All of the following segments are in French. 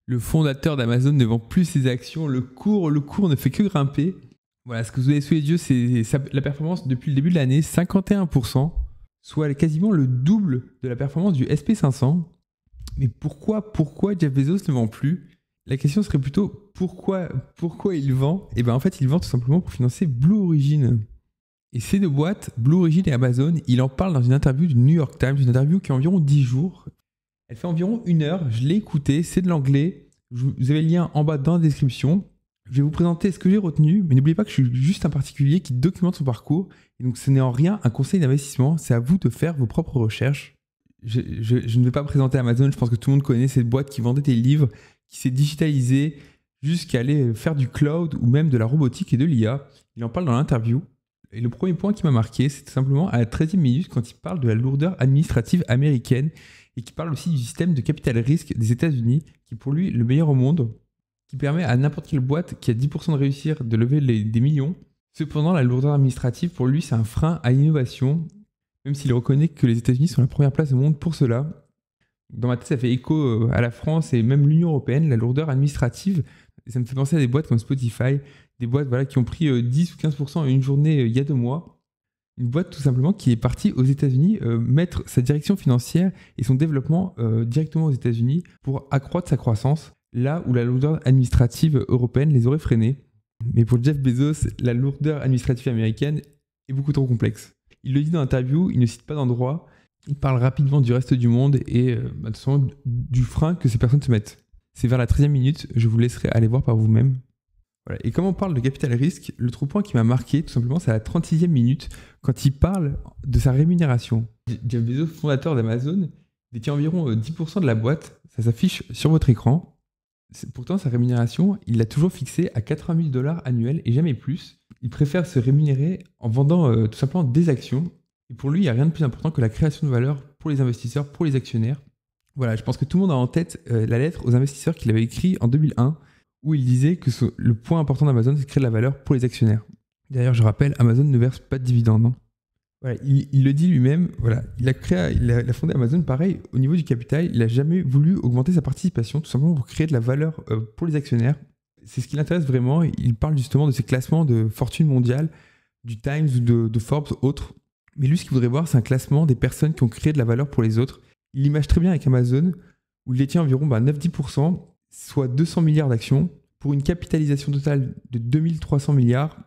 Le fondateur d'Amazon ne vend plus ses actions. Le cours ne fait que grimper. Voilà, ce que vous avez sous les yeux, c'est la performance depuis le début de l'année, 51%, soit quasiment le double de la performance du SP500. Mais pourquoi Jeff Bezos ne vend plus? La question serait plutôt pourquoi il vend? Et bien en fait, il vend tout simplement pour financer Blue Origin. Et ces deux boîtes, Blue Origin et Amazon, il en parle dans une interview du New York Times, une interview qui a environ 10 jours. Elle fait environ 1 heure, je l'ai écoutée, c'est de l'anglais. Vous avez le lien en bas dans la description. Je vais vous présenter ce que j'ai retenu, mais n'oubliez pas que je suis juste un particulier qui documente son parcours. Et donc ce n'est en rien un conseil d'investissement, c'est à vous de faire vos propres recherches. Je ne vais pas présenter Amazon, je pense que tout le monde connaît cette boîte qui vendait des livres, qui s'est digitalisée jusqu'à aller faire du cloud ou même de la robotique et de l'IA. Il en parle dans l'interview. Et le premier point qui m'a marqué, c'est tout simplement à la 13e minute quand il parle de la lourdeur administrative américaine et qui parle aussi du système de capital risque des États-Unis, qui est pour lui le meilleur au monde, qui permet à n'importe quelle boîte qui a 10% de réussir de lever des millions. Cependant, la lourdeur administrative, pour lui, c'est un frein à l'innovation, même s'il reconnaît que les États-Unis sont la première place au monde pour cela. Dans ma tête, ça fait écho à la France et même l'Union européenne, la lourdeur administrative. Et ça me fait penser à des boîtes comme Spotify, des boîtes qui ont pris 10 ou 15% en une journée il y a 2 mois. Une boîte tout simplement qui est partie aux États-Unis mettre sa direction financière et son développement directement aux États-Unis pour accroître sa croissance, là où la lourdeur administrative européenne les aurait freinés. Mais pour Jeff Bezos, la lourdeur administrative américaine est beaucoup trop complexe. Il le dit dans l'interview, il ne cite pas d'endroit, il parle rapidement du reste du monde et de toute façon, du frein que ces personnes se mettent. C'est vers la 13e minute, je vous laisserai aller voir par vous-même. Voilà. Et comme on parle de capital risque, le trou point qui m'a marqué, tout simplement, c'est à la 36e minute, quand il parle de sa rémunération. Jeff Bezos, fondateur d'Amazon, détient environ 10% de la boîte, ça s'affiche sur votre écran. Pourtant, sa rémunération, il l'a toujours fixée à 80 000 $ annuels et jamais plus. Il préfère se rémunérer en vendant tout simplement des actions. Et pour lui, il n'y a rien de plus important que la création de valeur pour les investisseurs, pour les actionnaires. Voilà, je pense que tout le monde a en tête la lettre aux investisseurs qu'il avait écrite en 2001, où il disait que le point important d'Amazon, c'est de créer de la valeur pour les actionnaires. D'ailleurs, je rappelle, Amazon ne verse pas de dividendes. Non. Voilà, il le dit lui-même, voilà, il a fondé Amazon, pareil, au niveau du capital, il n'a jamais voulu augmenter sa participation, tout simplement pour créer de la valeur pour les actionnaires. C'est ce qui l'intéresse vraiment, il parle justement de ces classements de fortune mondiale, du Times ou de Forbes, autres. Mais lui, ce qu'il voudrait voir, c'est un classement des personnes qui ont créé de la valeur pour les autres. Il l'image très bien avec Amazon, où il détient environ 9-10%, soit 200 milliards d'actions, pour une capitalisation totale de 2300 milliards.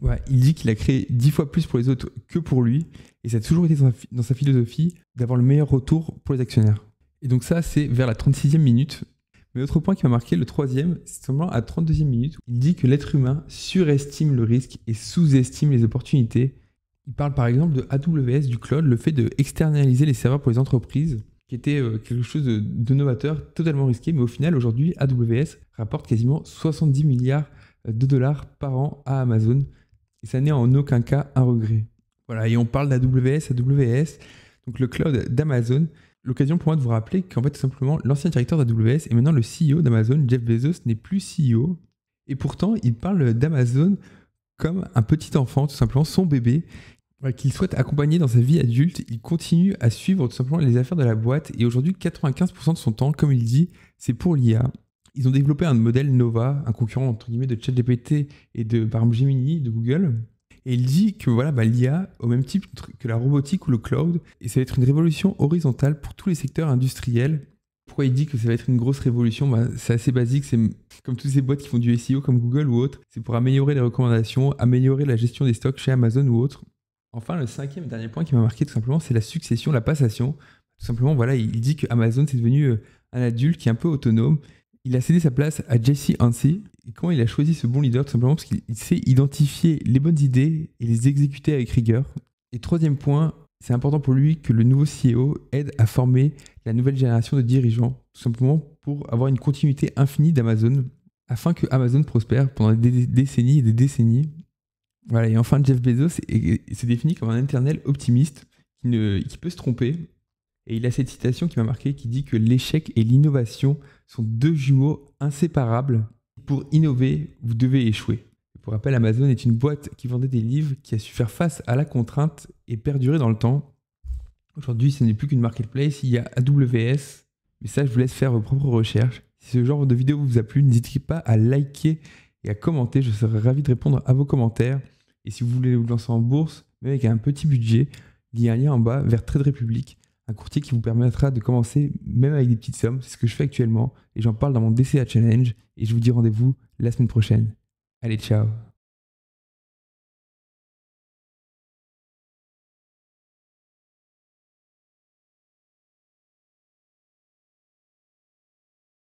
Ouais, il dit qu'il a créé 10 fois plus pour les autres que pour lui, et ça a toujours été dans sa philosophie d'avoir le meilleur retour pour les actionnaires. Et donc ça, c'est vers la 36e minute. Mais l'autre point qui m'a marqué, le troisième, c'est seulement à la 32e minute, où il dit que l'être humain surestime le risque et sous-estime les opportunités. Il parle par exemple de AWS, du cloud, le fait de externaliser les serveurs pour les entreprises, qui était quelque chose de novateur, totalement risqué, mais au final, aujourd'hui, AWS rapporte quasiment 70 milliards de dollars par an à Amazon, et ça n'est en aucun cas un regret. Voilà, et on parle d'AWS, donc le cloud d'Amazon, l'occasion pour moi de vous rappeler qu'en fait, tout simplement, l'ancien directeur d'AWS est maintenant le CEO d'Amazon. Jeff Bezos n'est plus CEO, et pourtant, il parle d'Amazon comme un petit enfant, tout simplement, son bébé, qu'il souhaite accompagner dans sa vie adulte. Il continue à suivre tout simplement les affaires de la boîte et aujourd'hui 95% de son temps, comme il dit, c'est pour l'IA. Ils ont développé un modèle Nova, un concurrent entre guillemets de ChatGPT et de par exemple Gemini de Google. Et il dit que voilà, l'IA, au même type que la robotique ou le cloud, et ça va être une révolution horizontale pour tous les secteurs industriels. Pourquoi il dit que ça va être une grosse révolution? C'est assez basique, c'est comme toutes ces boîtes qui font du SEO comme Google ou autre. C'est pour améliorer les recommandations, améliorer la gestion des stocks chez Amazon ou autre. Enfin, le cinquième et dernier point qui m'a marqué tout simplement, c'est la succession, la passation. Tout simplement, voilà, il dit que Amazon c'est devenu un adulte qui est un peu autonome. Il a cédé sa place à Jesse Hansen. Et comment il a choisi ce bon leader? Tout simplement parce qu'il sait identifier les bonnes idées et les exécuter avec rigueur. Et troisième point, c'est important pour lui que le nouveau CEO aide à former la nouvelle génération de dirigeants, tout simplement pour avoir une continuité infinie d'Amazon, afin que Amazon prospère pendant des décennies et des décennies. Voilà, et enfin, Jeff Bezos se définit comme un éternel optimiste qui peut se tromper. Et il a cette citation qui m'a marqué qui dit que l'échec et l'innovation sont deux jumeaux inséparables. Pour innover, vous devez échouer. Pour rappel, Amazon est une boîte qui vendait des livres qui a su faire face à la contrainte et perdurer dans le temps. Aujourd'hui, ce n'est plus qu'une marketplace, il y a AWS. Mais ça, je vous laisse faire vos propres recherches. Si ce genre de vidéo vous a plu, n'hésitez pas à liker et à commenter. Je serai ravi de répondre à vos commentaires. Et si vous voulez vous lancer en bourse, même avec un petit budget, il y a un lien en bas vers Trade Republic, un courtier qui vous permettra de commencer même avec des petites sommes. C'est ce que je fais actuellement et j'en parle dans mon DCA Challenge. Et je vous dis rendez-vous la semaine prochaine. Allez, ciao!